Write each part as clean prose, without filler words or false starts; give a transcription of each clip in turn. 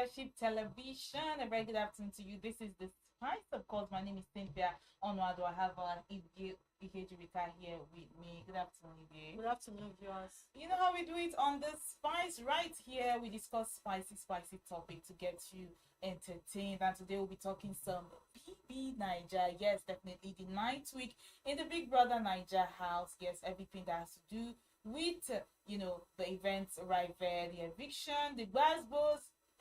Leadership Television. A very good afternoon to you. This is the Spice. Of course, my name is Cynthia Onwado. I have Ige here with me. Good afternoon, Ige. Good afternoon, viewers. You know how we do it on the Spice right here. We discuss spicy topic to get you entertained. And today we'll be talking some BBNAIJA. Yes, definitely the ninth week in the Big Brother Naija house. Yes, everything that has to do with the events right there, the eviction, the Gbas,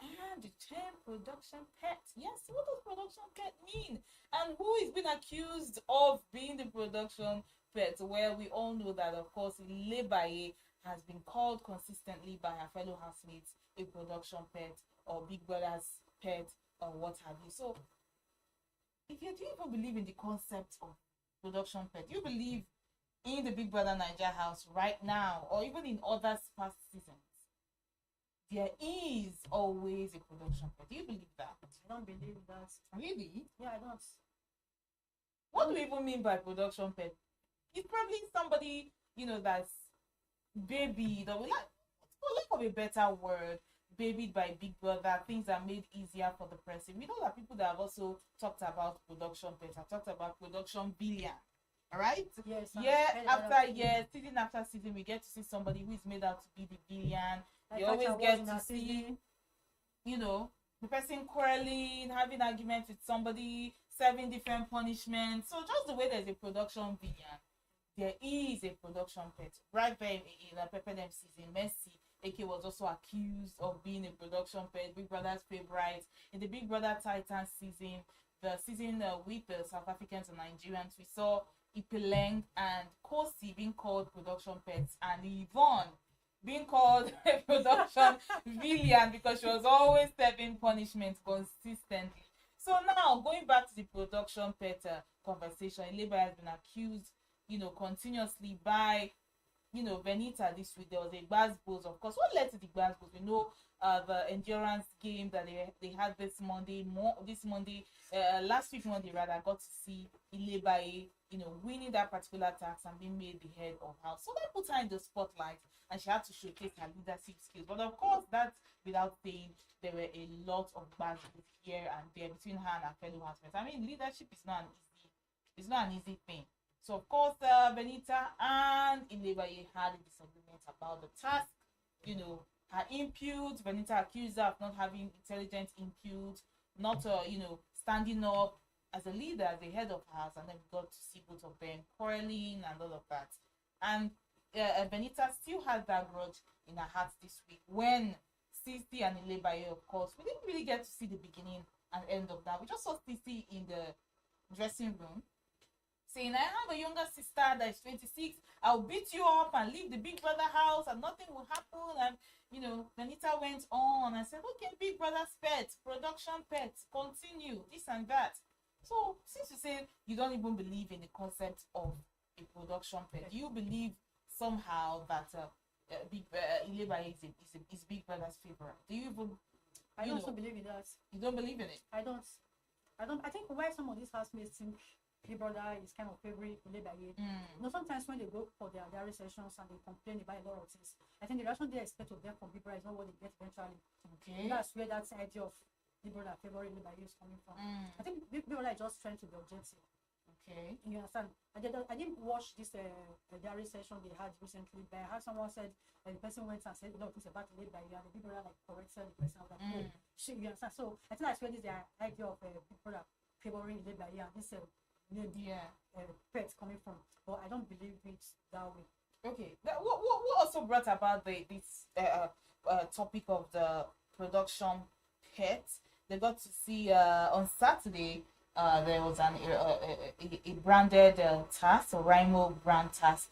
and the term production pet. Yes, what does production pet mean? And who is being accused of being the production pet? Well, we all know that, of course, Gbas has been called consistently by her fellow housemates a production pet or Big Brother's pet or what have you. So, if you do even believe in the concept of production pet, you believe in the Big Brother Naija house right now, or even in other past seasons, there is always a production pet. Do you believe that? I don't believe that. Really? Yeah, I don't. What do we even mean by production pet? It's probably somebody, that's babied, or for lack of a better word, babied by Big Brother, things are made easier for the person. We know that people that have also talked about production pets have talked about production billion. All right. Yes. Season after season, we get to see somebody who is made out to be the villain. You I always thought I get was to in a see, season. the person quarreling, having arguments with somebody, serving different punishments. So just the way there's a production villain, there is a production pet. Right there in the Pepper Them season, Messi, AK, was also accused of being a production pet, Big Brother's favorite. In the Big Brother Titans season, the season with the South Africans and Nigerians, we saw Ipeleng and Kosi being called production pets, and Yvonne being called a production villain because she was always serving punishment consistently. So now, going back to the production pet conversation, Gbas has been accused, continuously by, Benita this week. There was a Gbas, of course. What led to the Gbas? We know the endurance game that they had this Monday. Last week Monday rather, got to see Gbas, winning that particular task and being made the head of house. So that put her in the spotlight, and she had to showcase her leadership skills. But of course, that's without saying there were a lot of Gbas here and there between her and her fellow housemates. I mean, leadership is not an easy thing. So of course, Benita and Gbas had a disagreement about the task. Her input. Benita accused her of not having intelligent input, not standing up as a leader, as a head of house, and then we got to see both of them quarreling and all of that. And Benita still has that grudge in her heart this week when Sisi and Gbas, of course, we didn't really get to see the beginning and end of that. We just saw Sisi in the dressing room saying, I have a younger sister that is 26. I'll beat you up and leave the Big Brother house and nothing will happen. And, Benita went on and said, okay, Big Brother's pet, production pet, continue, this and that. So, since you say you don't even believe in the concept of a production pet, do you believe somehow that Gbas is Big Brother's favorite? Do you even? I don't believe in that. You don't believe in it? I don't. I think why some of these housemates think Big Brother is kind of favorite Gbas. Sometimes when they go for their diary sessions and they complain about a lot of things, I think the reaction they expect of them from Big Brother is not what they get eventually. Okay. That's where that idea of Big Brother favorite Gbas is coming from. I think Big Brother is just trying to be objective. Okay. You understand? I didn't watch this diary session they had recently, but I heard someone said the person went and said a lot of things about Gbas, and the Big Brother corrected the person. I was like, oh, shit, you understand? So I think that's where this idea of Big Brother favoring Gbas, this pet coming from. But I don't believe it that way. Okay. What also brought about this topic of the production pet? They got to see on Saturday. There was a branded task, a Rhino brand task.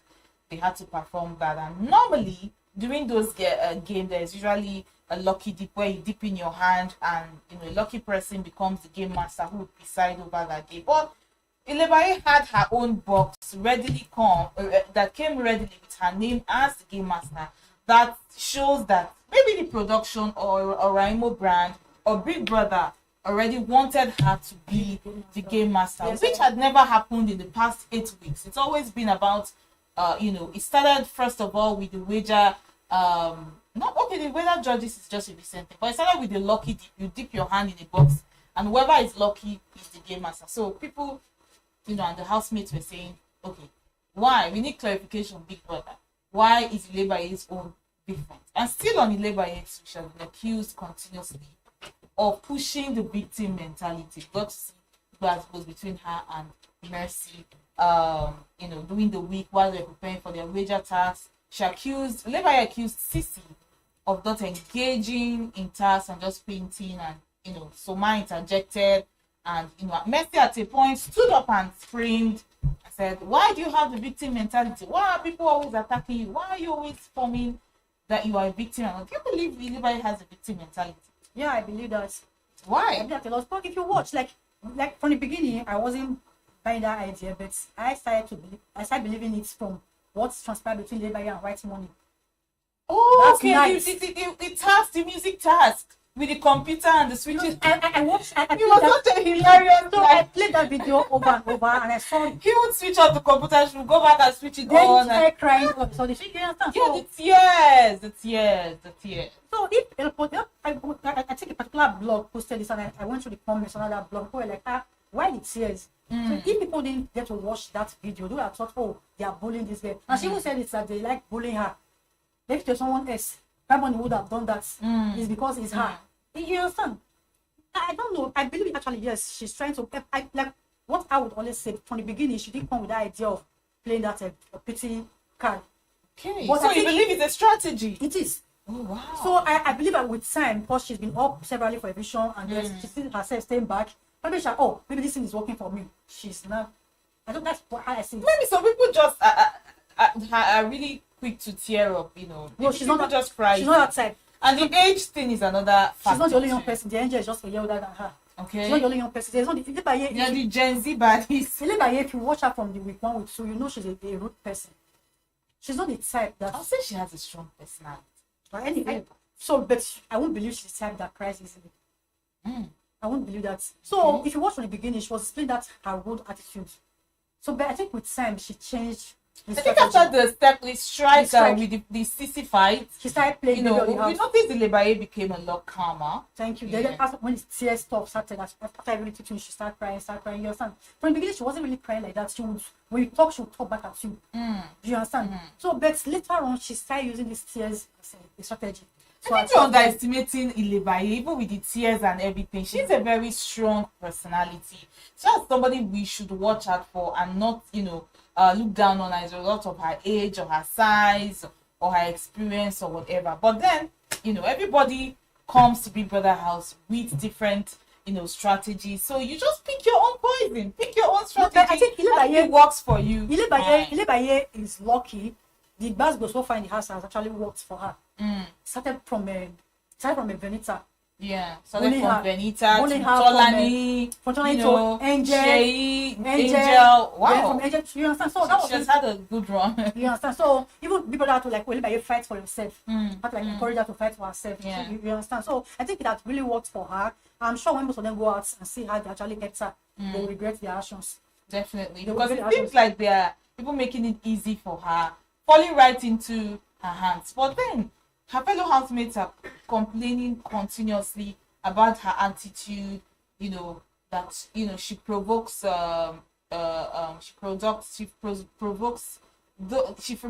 They had to perform that, and normally during those games, there's usually a lucky dip where you dip in your hand, and a lucky person becomes the game master who will preside over that game. But Gbas had her own box that came readily with her name as the game master. That shows that maybe the production or Rhino brand or Big Brother already wanted her to be the game master, which had never happened in the past 8 weeks. It's always been about, it started first of all with the wager not okay. The weather judges is just a recent thing, but it started with the lucky dip. You dip your hand in a box, and whoever is lucky is the game master. So people, and the housemates were saying, okay, why? We need clarification, Big Brother. Why is Ilebaye's own different? And still on Ilebaye, she has been accused continuously of pushing the victim mentality. Got to see Gbas goes between her and Mercy. During the week while they're preparing for their wager tasks, Ilebaye accused Sisi of not engaging in tasks and just painting, and Soma interjected, and Mercy at a point stood up and screamed and said, why do you have the victim mentality? Why are people always attacking you? Why are you always forming that you are a victim? And do you believe Ilebaye has a victim mentality? Yeah, I believe that. Why? I believe that a lot. But if you watch, like from the beginning, I wasn't buying that idea, but I started believing it from what's transpired between Ilebaye and White Money. Oh, That's okay. nice. The task, the music task with the computer and the switches. I watched. It was such a hilarious. So I played that video over and over, and I saw. He would switch off the computer. She would go back and switch it Then on. he started crying. So the shit, you understand? Yeah, So, the tears. So if I think a particular blog posted this, and I went through the comments on that blog, people were like, why the tears? So if people didn't get to watch that video, they would have thought, oh, they are bullying this girl. And she even said it's that they like bullying her. If there's someone else, someone would have done that. It's because it's her. You understand? I don't know. I believe actually, yes, she's trying to. Like what I would always say from the beginning, she didn't come with the idea of playing that a pity card. Okay. But So you believe it's a strategy? It is. Oh wow. So I believe that with time, because she's been up severally for eviction, and then she sees herself staying back. Maybe maybe this thing is working for me. She's not. I don't. That's how I see it. Maybe some people just are really quick to tear up. No, she's not just cry. She's not that type. And the age thing is another factor. She's not the only young person. The angel is just a year older than her. Okay. She's not the only young person. There's not the Yeah, the Gen Z baddies. If you watch her from the week 1, week 2, you know she's a rude person. She's not the type that. I'll say she has a strong personality. But anyway, but I won't believe she's the type that cries easily. I won't believe that. So if you watch from the beginning, she was displaying that her rude attitude. So, but I think with time she changed. I think after the strike with the CC fight, she started playing. we noticed the Ilebaye became a lot calmer. Thank you. Yeah. Then when the tears stopped, started after every teaching, she started crying. You understand? From the beginning, she wasn't really crying like that. She would, when you talk, she would talk back at you. Do you understand? So, but later on, she started using these tears as a strategy. So I think you're underestimating Ilebaye, even with the tears and everything. She's a very strong personality. She's somebody we should watch out for and not, look down on as a result of her age or her size or her experience or whatever. But then, everybody comes to Big Brother house with different, strategies. So you just pick your own poison, pick your own strategy. I think Ilebaye works for you. Ilebaye is lucky. The Gbas so far in the house has actually worked for her. Started from a Venita. Yeah, started from Benita to Tolani, to Angel. Wow. Yeah, from Angel, you understand? So that she's had a good run. You understand? So even people that have to Ilebaye fight for yourself, have to encourage her to fight for herself. Yeah. You understand? So I think that really worked for her. I'm sure when most of them go out and see how they actually get her, they will regret their actions. Definitely, because it seems like they are people making it easy for her, falling right into her hands. But then her fellow housemates are complaining continuously about her attitude, that she provokes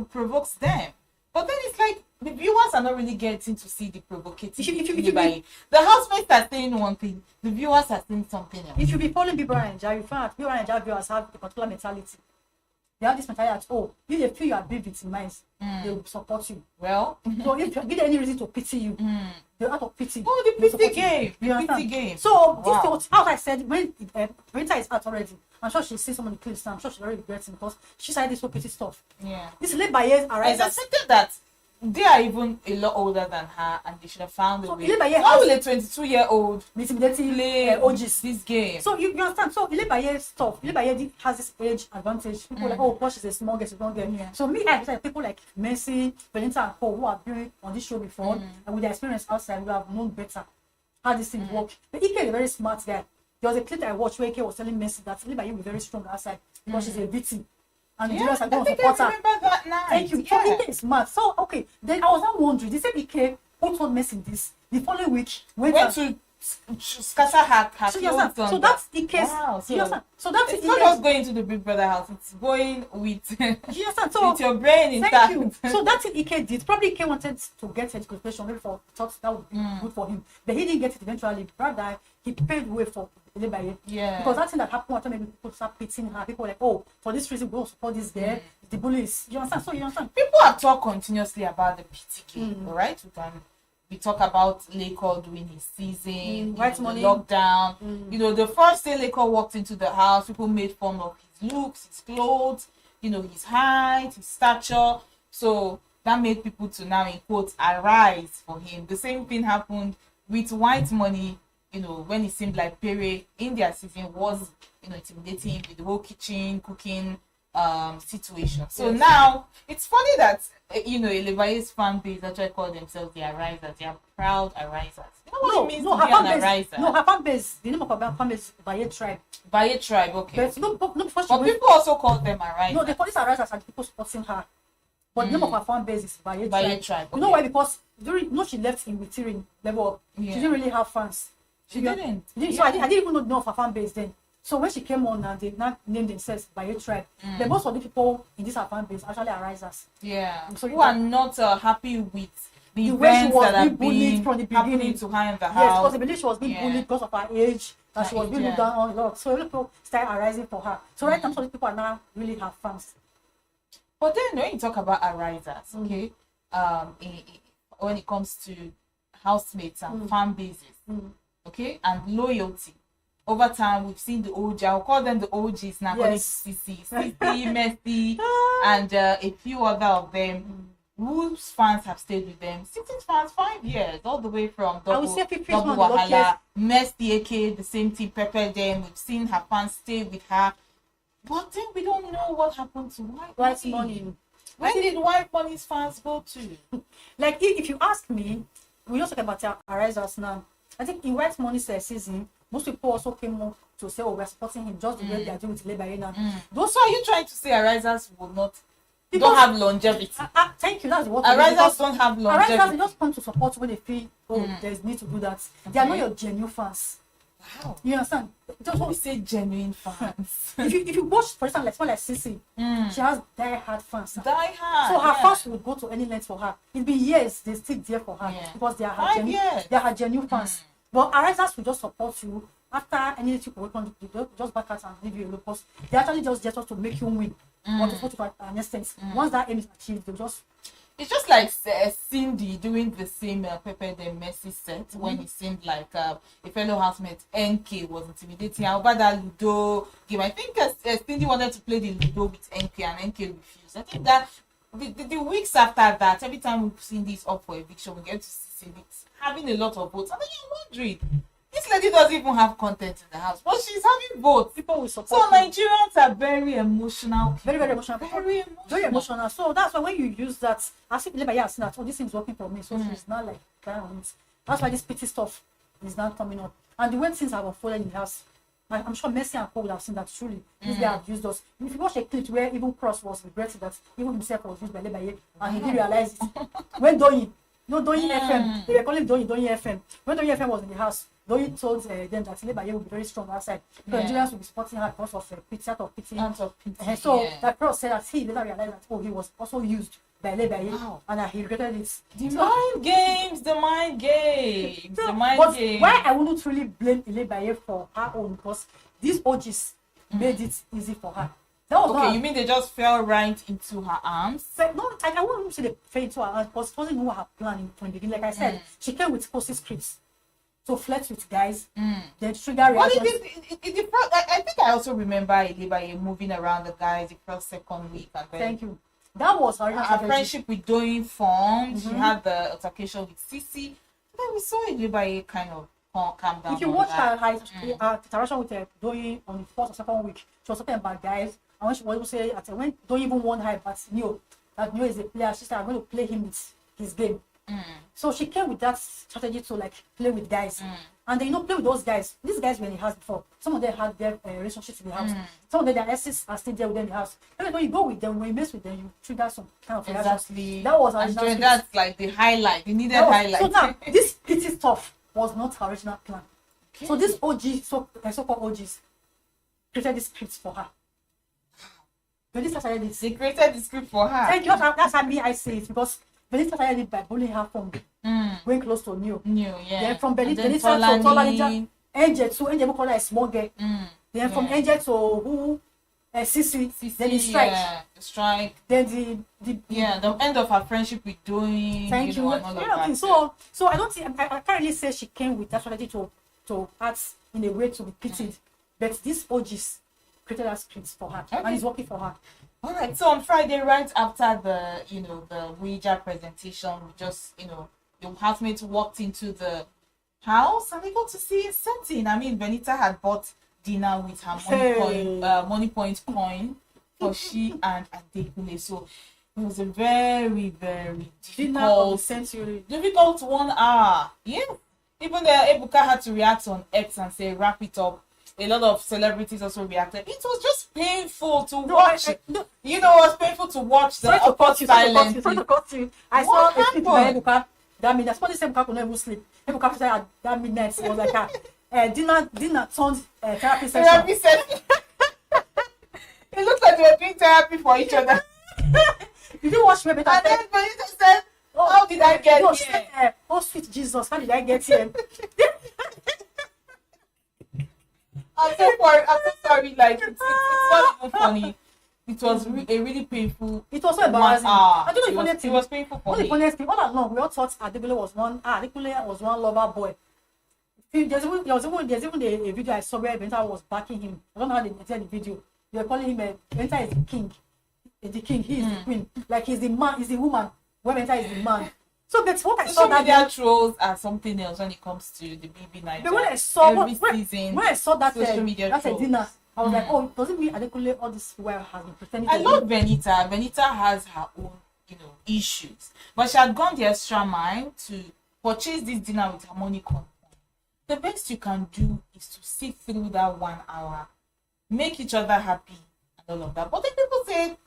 provokes them. But then it's like the viewers are not really getting to see the provocative. The housemates are saying one thing, the viewers are saying something else. If you be following BBNAIJA, you find that BBNAIJA viewers have a particular mentality. They have this mentality that, if they feel you are being victimized, they will support you. Well, so if you give them any reason to pity you, they're out of pity. Oh, the pity game. The pity game. So this thing, how I said, when Rita is out already, I'm sure she'll see someone in the clips now. I'm sure she's already regretting because she started this whole pity stuff. Yeah. This Ilebaye arrives. It's accepted that they are even a lot older than her and they should have found a way. How will a 22-year-old play OGs this game? So you understand? So Ilebaye stuff. Ilebaye has this age advantage. People like, because she's a small girl, she's not there. Yeah. So me, I like people like Mercy, Benita and Paul who have been on this show before and with their experience outside, we have known better how this thing works. But Ike is a very smart guy. There was a clip that I watched where Ike was telling Mercy that Ilebaye will be very strong outside because she's a victim. and the Yeah, Nigerians are going I to think I support her. remember that night. Thank you. So Yeah. Ike is smart. So okay, then I was now wondering, this Ike who told Messi this the following week Went to scatter her so you understand? clothes So on that's the case. Wow. You understand? So that's It's the not case. just going to the Big Brother house, it's going with, You understand? So with your brain intact. thank you. So that's what Ike did. Probably Ike wanted to get education, maybe for thought that would be good for him. But he didn't get it eventually. Rather, he paved way for Elebaye. Yeah. Because that thing that happened after maybe people start pitying her. People were like, oh, for this reason, we don't support this girl. The bullies. You understand? So you understand? People have talked continuously about the PTK, right? We talk about Laker doing his season, White the money. lockdown. You know, the first day Laker walked into the house, people made fun of his looks, his clothes, you know, his height, his stature. So that made people to now, in quotes, arise for him. The same thing happened with white money, you know, when it seemed like Pere in their season was, you know, intimidating with the whole kitchen, cooking situation. So now it's funny that you know, Elevaye's fan base actually call themselves the Arisers. They are proud Arisers. You know what it means to be an Ariser? No, her fan base, the name of her fan base is Baye Tribe. Baye Tribe, okay. But no, before she But went, people also call them Arisers. no, they call this Arisers and people supporting her. But the name of her fan base is Baye Baye Tribe. Tribe, You know okay. why? Because during, you know, she left in Witirin level up. Yeah. She didn't really have fans. She didn't. So I didn't even know the name of her fan base then. So when she came on and they now named themselves Baye Tribe, then most of the people in this her fan base actually are risers. Yeah. So who are not happy with the The way she events was that being have bullied been from the happening beginning. to her in the Yes, house. because they believe she was being bullied because of her age, that she was being looked down on a lot. So people started arising for her. So right now, some of the people are now really her fans. But then when you talk about arisers, okay, when it comes to housemates and fan bases, okay, and loyalty, over time we've seen the OG. I'll call them the OGs now. Yes. Cece, Messi, and a few other of them. Whose fans have stayed with them? City's fans 5 years, all the way from I would double say Fifi's one of the Wahala, Messi, aka the same team, Pepper. Them we've seen her fans stay with her, but then we don't know what happened to White White money. Where did White Money's fans go to? Like if you ask me, we just talk about arisers now. I think in White Money's season, most people also came up to say, oh, we're supporting him just the way they are doing with Lebaye now. Those are you trying to say arisers will not don't have longevity? Thank you. That's what Arisers don't have longevity. Arisers, they just come to support when they feel, oh, there's need to do that. They are not your genuine fans. Wow. You understand? Just When we say genuine fans, if you watch, for example, like someone like Sissy, she has die-hard fans. die hard. So her fans will go to any length for her. It'll be years they still there for her because they are her 5 genuine. years. They are her genuine fans. But arisers will just support you after any little work on just back out and leave you alone because they actually just there to make you win. Or to put to an extent. Once that aim is achieved, they just. It's just like Cindy doing the same Pepe the Messi set when it seemed like a fellow housemate NK was intimidating her over that Ludo game. I think Cindy wanted to play the Ludo with NK and NK refused. I think that the weeks after that, every time we've seen this up for eviction, we get to see Cindy having a lot of votes. And then you're wondering, this lady doesn't even have content in the house, but she's having votes. People will support. So Nigerians are very emotional. Very, very emotional. Very emotional. So that's why when you use that, as if Lebaye has seen that, oh, this thing's working for me. So she's not like trying on it. That's why this pity stuff is not coming up. And the way things have unfolded in the house, I'm sure Messi and Cole would have seen that truly. This guy have used us. If you watch a clip where even Cross was regretting that even himself was used by Lebaye and he didn't realize it. When Doyin FM, they were calling Doyin FM. When Doyin FM was in the house, Doyin told them that Lebaye would be very strong outside. So Nigerians would be supporting her because of pity, out of pity. And so that Cross said that he later realized that, oh, he was also used by Lebaye and that he regretted it. The mind games. The mind games. Why I wouldn't really blame Lebaye for her own, because these OGs made it easy for her. That was okay, you mean they just fell right into her arms? But no, I wouldn't say they fell into her arms because it wasn't even her plan from the beginning. Like I said, she came with posted scripts to flirt with guys, then trigger reactions. I think I also remember Lebaye moving around the guys the first, second week. And then thank you. That was her friendship with Doyin formed. She had the altercation with Sissy. Then we saw Lebaye kind of calm down. If you watch her interaction with Doyin on the first or second week, she was talking about guys. And when she was say when Doyin even won her, but that Neo is a player, she said, I'm going to play him with his game. So she came with that strategy to like play with guys. And they play with those guys. These guys were in the house before. Some of them had their relationships in the house. Some of them, their exes are still there with them in the house. And when you go with them, when you mess with them, you trigger some kind of reaction. Exactly. That was original. That's like the highlight. The needed highlight. So now, this petty stuff was not her original plan. Okay. So this OG, so-called OGs, created this script for her. Benita started this. They created the script for her. Thank you. That's how I say it, because Benita started it by bullying her from going close to New. Yeah. Then from Benita to Tola, Angel to Angel, we call her a small girl. Then from Angel to who? Sissy. Then the strike. Yeah, the strike. Then the end of her friendship with doing. Thank you. And all of that. So I don't think I can't really say she came with that strategy to act in a way to be pitied, but these OGs created that script for her, and it's working for her. All right. So on Friday, right after the BBNAIJA presentation, we just the housemates walked into the house and they got to see a setting. I mean, Benita had bought dinner with her money point coin for she and Adekule. So it was a very, very difficult 1 hour. Yeah. Even Ebuka had to react on X and say, wrap it up. A lot of celebrities also reacted. It was just painful to watch. It was painful to watch the awkward silence. I saw a clip by Ebuka that midnight. Somebody said Ebuka could not even sleep. Ebuka said at that midnight was like dinner turned therapy session. It looked like they were doing therapy for each other. Did you watch me? And then Benita said, how did I get here? Oh, sweet Jesus, how did I get here? I'm so sorry. Like, it's not even funny. It was a really painful. It was so embarrassing. I don't know if it was painful for me. All along, we all thought Adekule was one lover boy. There's even a video I saw where Benita was backing him. I don't know how they did the video. They were calling him Benita is the king. The king, he is the queen. Like he's the man, he's the woman. Where Benita is the man. So that's what I saw. Social media trolls are something else when it comes to the BBNAIJA. But when I saw that dinner, I was like, oh, doesn't mean Adekule all this while has been pretending. I love Benita. Benita has her own, issues, but she had gone the extra mile to purchase this dinner with her money coin. The best you can do is to sit through that 1 hour, make each other happy, and all of that. But then people say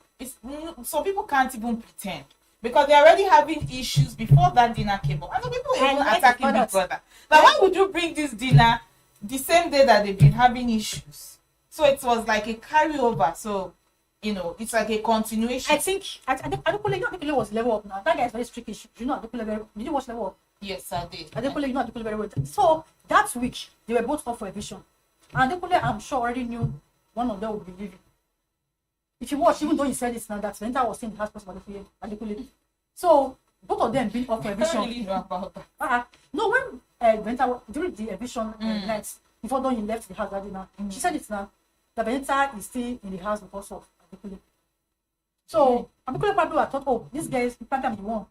some people can't even pretend. Because they're already having issues before that dinner came up. And the people were even attacking Big Brother. But why would you bring this dinner the same day that they've been having issues? So it was like a carryover. So, it's like a continuation. I think Adekule was level up now. That guy is very strict. Adekule did you watch Level Up? Yes, I did. Adekule very well. So that week, they were both up for eviction. And Adekule, I'm sure, already knew one of them would be leaving. If you watch, even though he said it's now that Benita was saying the house person Adekule. So both of them been up for eviction. I don't really know about that. No, when Benita during the eviction nights before Don he left the house that dinner, she said it's now that Benita is still in the house because of Adekule. So Adekule probably thought, oh, this guy is probably the one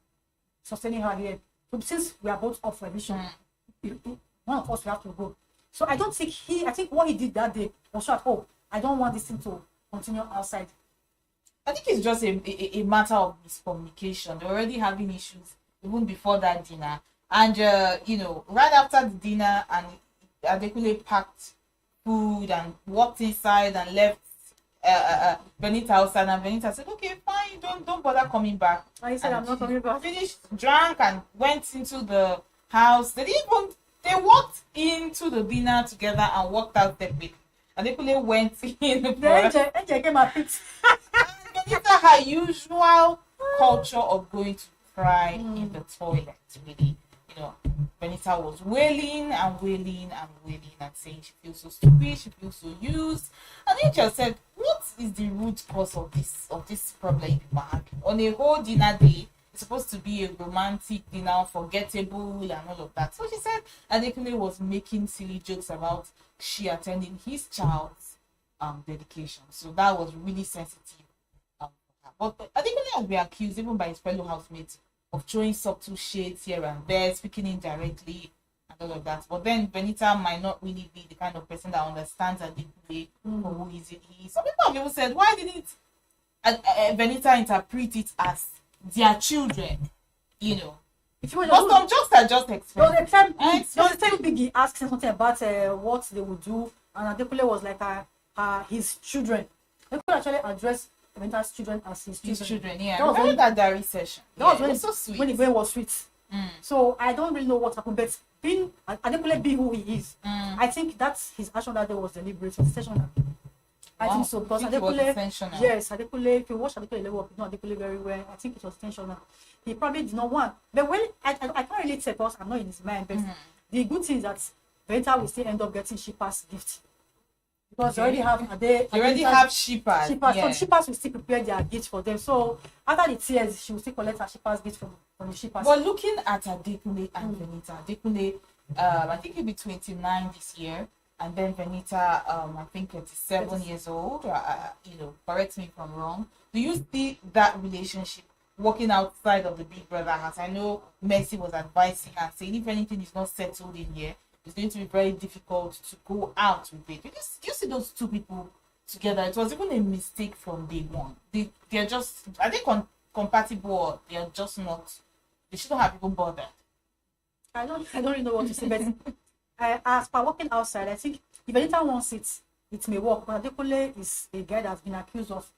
sustaining her here. So since we are both up for eviction, one of us will have to go. So I don't think I think what he did that day was short. Oh, I don't want this thing to continue outside. I think it's just a matter of miscommunication. They're already having issues even before that dinner. And, right after the dinner, and Adekule packed food and walked inside and left Benita outside. And Benita said, okay, fine, don't bother coming back. I said, I'm not coming back. Finished, drank, and went into the house. They walked into the dinner together and walked out separately. Adekule went in. The angel came and picked. Benita, her usual culture of going to cry in the toilet, really. Benita was wailing and saying she feels so stupid, she feels so used. And Angel said, what is the root cause of this problem you are having? On a whole dinner day, it's supposed to be a romantic dinner, forgettable and all of that. So she said Adekule was making silly jokes about she attending his child's dedication. So that was really sensitive. But Adekule has been accused, even by his fellow housemates, of throwing subtle shades here and there, speaking indirectly, and all of that. But then Benita might not really be the kind of person that understands Adekule or who is it. Some people have even said, why didn't Benita interpret it as their children? If you want, But some jokes are just there was expensive. a time, Expensive. Biggie asked him something about what they would do, and Adekule was like his children. Adekule actually addressed Vernita's children as his His children. children, yeah. That was Remember that diary session. That was Yeah, when it was so sweet. when the going was sweet. Mm. So I don't really know what happened, but being Adekule being who he is, Mm. I think that's his action that day was deliberate, intentional. I Wow. think so because I think it was Adekule, intentional. yes, Adekule. If you watch Adekule level up, you know Adekule very well. I think it was intentional. He probably did not want, but when I can't really say because I'm not in his mind, but the good thing is that Vernita will still end up getting Shippa's gift because they already have They already have shippers. Shippas. Yeah. So Shippas will still prepare their gift for them. So after the tears, she will still collect her Shippa's gift from the Shippas. But looking at Adekule and Vernita, Adekule, I think he'll be 29 this year, and then Vernita, I think 37 years old. Correct me if I'm wrong. Do you see that relationship working outside of the Big Brother house? I know Mercy was advising her, saying if anything is not settled in here, it's going to be very difficult to go out with it. You see those two people together. It was even a mistake from day one. They're just, are they compatible, or they're just not? They shouldn't have even bothered. I don't really know what to say, but as per working outside, I think if Vernita wants it, it may work. But Adekule is a guy that's been accused of.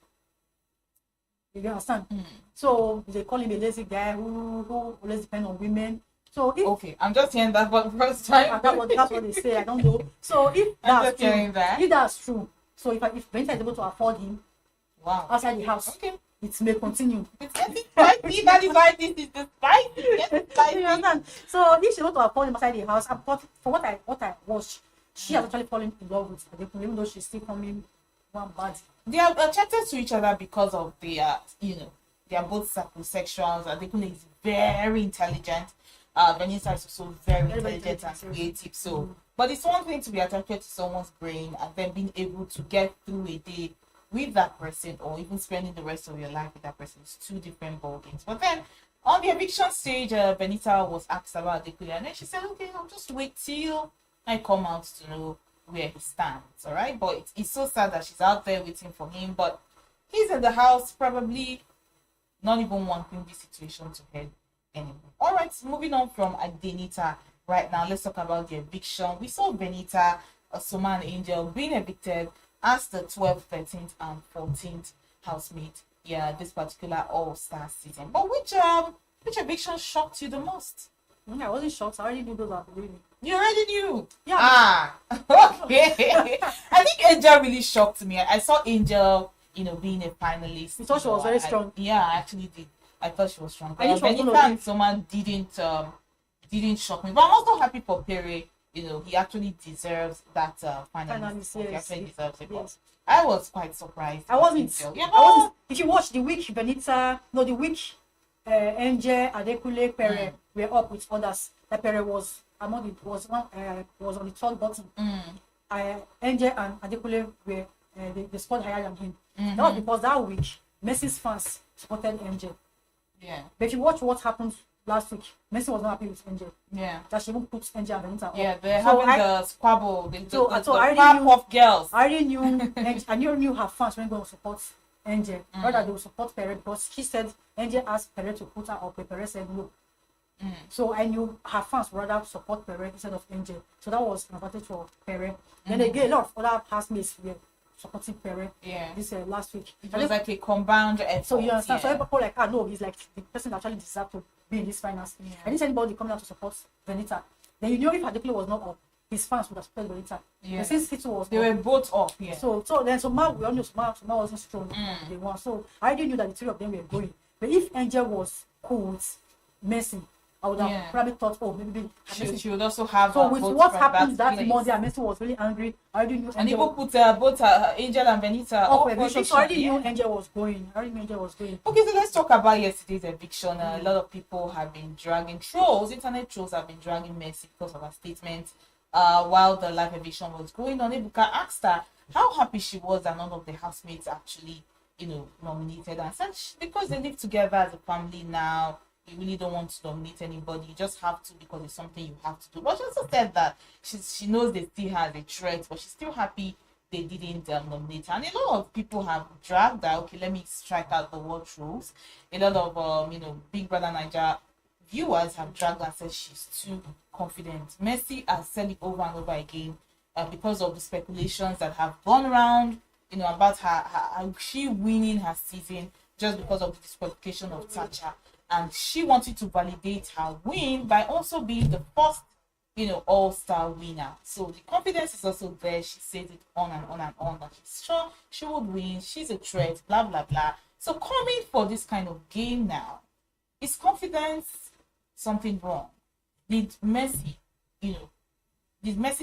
You understand? So they call him a lazy guy who always depends on women. So if Okay, I'm just hearing that for the first time. that's what they say. I don't know. So if I'm that's just hearing true, that. if that's true, so if Vernita is able to afford him Wow. outside the house, Okay. it may continue. It's getting spicy. That is why this is the spicy. It's getting You spicy. understand? So if she wants to afford him outside the house, but for what I watched, she has actually fallen in love with Adekule, even though she's still coming one bad. They are attracted to each other because of their, they are both sapiosexuals. Adekule is very intelligent. Vanessa is also very intelligent and creative. So, but it's one thing to be attracted to someone's brain and then being able to get through a day with that person, or even spending the rest of your life with that person. It's two different ballgames. But then on the eviction stage, Benita was asked about Adekule, and then she said, "Okay, I'll just wait till I come out to know where he stands." All right, but it's so sad that she's out there waiting for him, but he's in the house, probably not even wanting this situation to head anymore. All right, moving on from Adenita right now, let's talk about the eviction. We saw Benita, Soma, and Angel being evicted as the 12th, 13th, and 14th housemate. Yeah, this particular All-Star season. But which eviction shocked you the most? I wasn't shocked. I already knew those are really. You already knew. Yeah. Ah, okay. I think Angel really shocked me. I saw Angel, being a finalist. You thought she was very strong. Yeah, I actually did. I thought she was strong. I think she was Benita one of and Soma didn't shock me. But I'm also happy for Pere. He actually deserves that finalist. He Yes. actually deserves it. But Yes. I was quite surprised. I wasn't. Angel. Yeah, I wasn't. If you watch the week the week Angel, Adekule, Pere were up with others. That Pere was among it was on the third bottom. Angel and Adekule were they scored higher than him. That was because that week Messi's fans supported Angel. Yeah. But if you watch what happened last week, Messi was not happy with Angel. Yeah. That she even put Angel and Benita up. Yeah, they're So having the squabble. The so I already Powerpuff Girls. I already knew I knew her fans weren't going to support Angel. Rather they will support Pere because she said Angel asked Pere to put her up, but Pere said no. So I knew her fans would rather support Pere instead of Angel. So that was an advantage for Pere. Then again, a lot of other housemates were supporting Pere. Yeah. This last week. It was like a combined effort. So you understand? Yeah. So people like, no, he's like the person that actually deserves to be in this finals. Yeah. I didn't see anybody coming out to support Benita. Then you know if Adekule was not up, his fans would have supported Benita. Yeah. But since Tito was They up, were both up. Yeah. so we all knew Soma wasn't strong. They won. So I already knew that the three of them were going. But if Angel was cool with Messi, I would have probably thought, oh, maybe she would also have. so with votes what from happened that place. Monday, and Messi was really angry. I already knew And Angel even put both Angel and Benita up up for for eviction. eviction. So I already Yeah. knew Angel was going. Okay, so let's talk about yesterday's eviction. A lot of people have been dragging internet trolls have been dragging Mercy because of her statement. While the live eviction was going on, Ebuka asked her how happy she was that none of the housemates actually, nominated her. And said because they live together as a family now, you really don't want to nominate anybody. You just have to because it's something you have to do. But she also said that she knows they still has a threat, but she's still happy they didn't nominate her. And a lot of people have dragged that. Okay, let me strike out the word trolls. A lot of Big Brother Naija viewers have dragged and said she's too confident. Mercy has said it over and over again because of the speculations that have gone around, about her she winning her season just because of the disqualification of Thatcher. And she wanted to validate her win by also being the first, all-star winner. So the confidence is also there. She says it on and on and on that she's sure she would win. She's a threat, blah, blah, blah. So coming for this kind of game now, is confidence something wrong? Did Mercy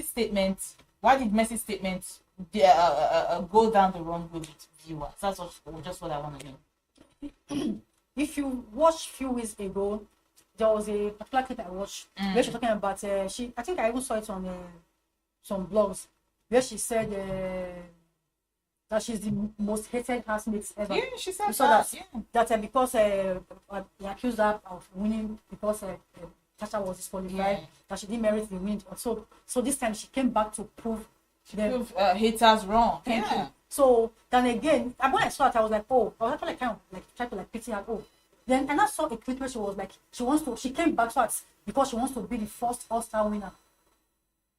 statement, why did Mercy's statement go down the wrong way with viewers? That's just what I want to know. If you watched a few weeks ago, there was a particular clip I watched where she's talking about I think I even saw it on some blogs where she said that she's the most hated housemate ever. Yeah, she said that because they accused her of winning because Tasha was disqualified, that she didn't merit the win. So this time she came back to prove them haters wrong. Thank you. So then again, when I saw it, I was like, oh, I was actually kind of trying to pity her. Oh, then and I saw a clip where she was like, she came back because she wants to be the first all-star winner.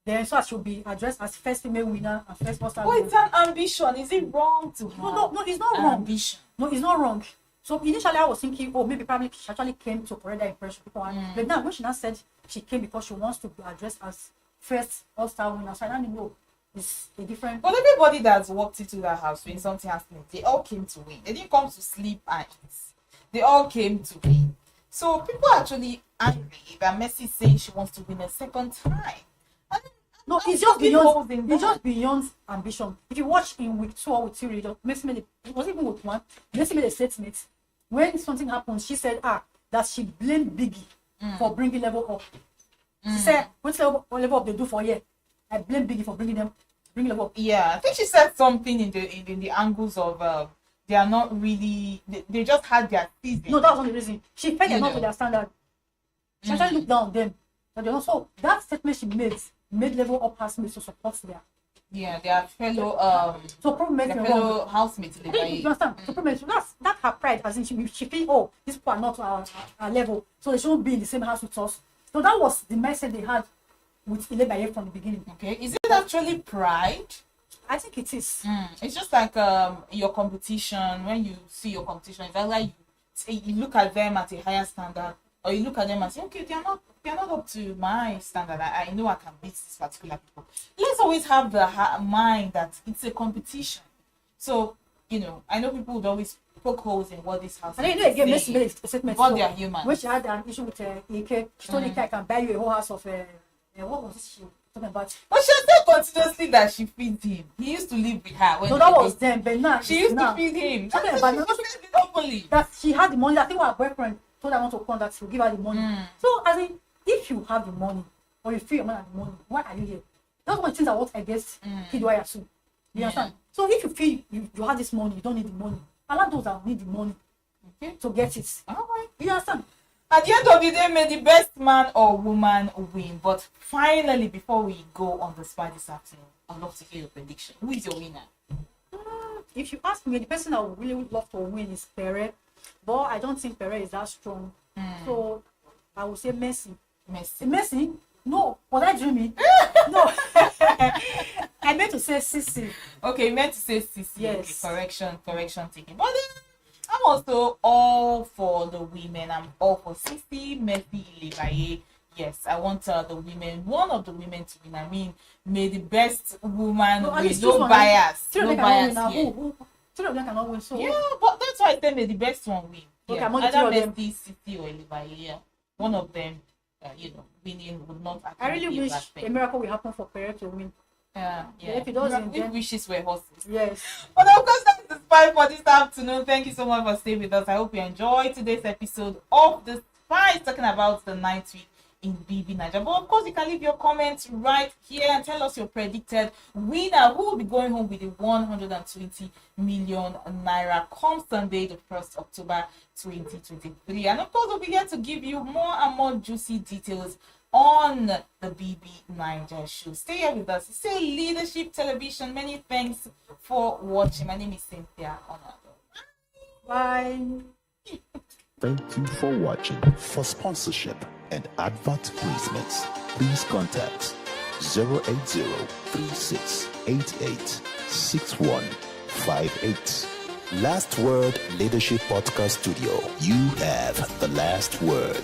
Then so she'll be addressed as first female winner and first all-star winner. Oh, it's an ambition. Is it wrong to have? No, it's not wrong. Ambition. No, it's not wrong. So initially I was thinking, oh, probably she actually came to correct that impression. But now when she now said she came because she wants to be addressed as first all-star winner, so I don't know. It's a different. But everybody that's walked into that house when something happened, they all came to win. They didn't come to sleep and eat. They all came to win. So people are actually angry that Mercy saying she wants to win a second time. No, it's just beyond ambition. If you watch in week 2 or week 3, Mercy made it was even week 1. Mercy made a statement when something happened. She said that she blamed Biggie for bringing level up. She said, "What level up they do for a year? I blame Biggie for bringing level up." Yeah, I think she said something in the angles of they are not really. They just had their season. No, that was not the reason. She felt they're not to their standard. She actually looked down on them. So that statement she made level up housemates to support their. Yeah, their fellow fellow housemates. You understand? So that's her pride. As in she feel, oh, these people are not our level, so they shouldn't be in the same house with us. So that was the mindset they had with Gbas from the beginning. Okay, is it actually pride? I think it is. It's just like your competition. When you see your competition, it's like you look at them at a higher standard, or you look at them and say, okay, they're not up to my standard. I know I can beat this particular people. Let's always have the mind that it's a competition. So I know people would always poke holes in what this house. And then again, Mercy made a statement. But they are human. When she had an issue with Ike, she told Ike, I can buy you a whole house of what was this she talking about? But she said continuously that she feeds him. He used to live with her. No, that was them. But now she used to feed him. Talking about that she had the money. I think her boyfriend told her not to come, that she'll give her the money. So as in, if you have the money or you feel your money and the money, why are you here? That's one of the things that works against Kidwaya too. You understand? So if you feel you have this money, you don't need the money. Allow those that need the money to get it. Alright. You understand? At the end of the day, may the best man or woman win. But finally, before we go on the spot this afternoon, I'd love to hear your prediction. Who is your winner? If you ask me, the person I would really would love to win is Pere. But I don't think Pere is that strong. So I would say Mercy. Mercy? No. Was I dreaming? No. I meant to say Sissy. Okay, you meant to say Sissy. Yes. Okay, correction taken. But I'm also all for the women. I'm all for Sissy, Mercy, Gbas. Yes, I want one of the women to win. I mean, may the best woman win. No bias. No bias here. Two of them cannot win. So yeah, but that's why I say may the best one win. Okay, yeah. Either Mercy, Sissy, or Gbas. Yeah, one of them. Winning would not. I really wish a miracle will happen for Pere to win. Yeah. If it doesn't, if wishes were horses. Yes. But of course, that's the Spy for this afternoon. Thank you so much for staying with us. I hope you enjoyed today's episode of the Spy, talking about the 9th week in BBNAIJA. But of course, you can leave your comments right here and tell us your predicted winner who will be going home with the 120 million naira come Sunday, the 1st October 2023. And of course, we'll be here to give you more and more juicy details on the BBNAIJA show. Stay here with us. It's Leadership Television. Many thanks for watching. My name is Cynthia Onado. Bye. Thank you for watching. For sponsorship and advert placements, please contact 080-3688-6158. Last Word Leadership Podcast Studio. You have the last word.